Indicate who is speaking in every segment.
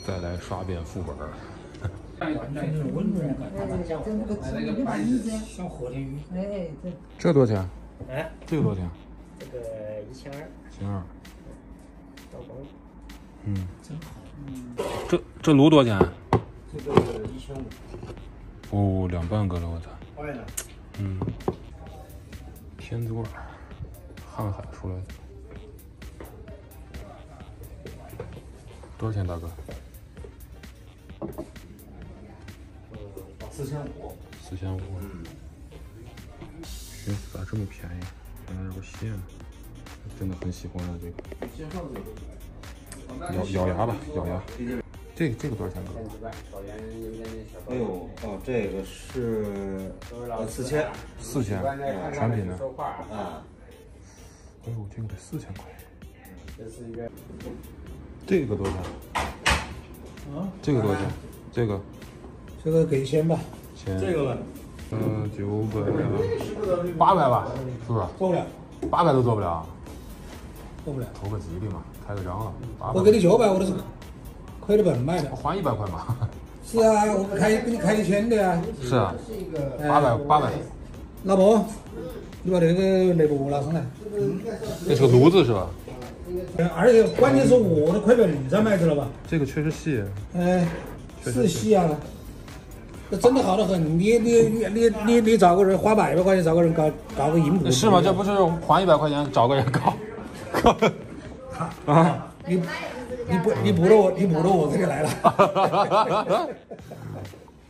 Speaker 1: 再来刷遍副本。
Speaker 2: 小和田鱼，
Speaker 1: 这多少钱？
Speaker 2: 哎，
Speaker 1: 这个多少钱？
Speaker 2: 这个1200。
Speaker 1: 1200。
Speaker 2: 刀工。
Speaker 1: 嗯，
Speaker 2: 真好。
Speaker 1: 这炉多少钱？
Speaker 2: 这个1500。
Speaker 1: 哦，2半个了，我操！
Speaker 2: 坏了。
Speaker 1: 嗯，天滋味，瀚海出来的。多少钱，大哥
Speaker 3: ？4500。
Speaker 1: 4500。寻思咋这么便宜？原来有个蟹呢，真的很喜欢啊这个。咬牙吧，咬牙。这个多少钱？
Speaker 3: 哎呦，哦，这个是4000。
Speaker 1: 4000，全品的。
Speaker 3: 啊。
Speaker 1: 哎呦，这个得4000块。这个多少钱？
Speaker 2: 啊？
Speaker 1: 这个多少钱？这个
Speaker 2: 给1000吧。
Speaker 1: 这个吧。900，800吧，是不是？
Speaker 2: 做不了
Speaker 1: ，800都做不了。
Speaker 2: 做不了。
Speaker 1: 图个吉利嘛，开个张了。
Speaker 2: 我给你900，我都是亏了本卖的。
Speaker 1: 还100块嘛。
Speaker 2: 是啊，我给你开1000的啊。
Speaker 1: 是啊，800。
Speaker 2: 老婆，你把那个内部拿上来。
Speaker 1: 这是个炉子是吧？
Speaker 2: 而且关键是我的亏本才卖，知道吧？
Speaker 1: 这个确实细。
Speaker 2: 是细啊。这真的好得很，你找个人花100块钱找个人搞个银补
Speaker 1: 是吗？这不是还100块钱找个人搞啊？
Speaker 2: 你补了我这里来了。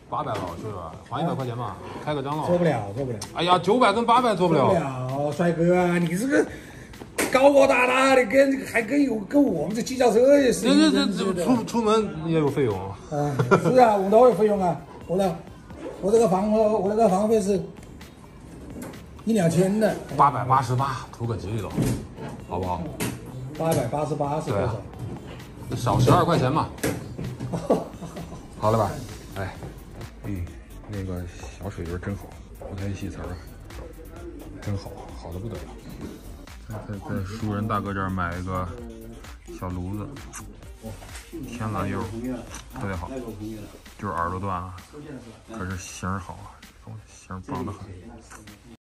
Speaker 1: 800了是吧？还100块钱嘛，开个张了。
Speaker 2: 做不了。
Speaker 1: 哎呀，900跟800做不了。
Speaker 2: 帅哥啊，你这个高高大大的，跟我们这计价车也是。
Speaker 1: 这出门也有费用。
Speaker 2: 是啊，我都有费用啊。我这个房费是1-2000的。
Speaker 1: 888，图个吉利的，好不好
Speaker 2: ？888是多少？
Speaker 1: 少12块钱嘛。好了吧？哎，那个小水鱼真好，不太细词儿，真好，好的不得了。在熟人大哥这儿买一个小炉子，天蓝釉，特别好，就是耳朵断了，可是型儿好，型儿棒得很。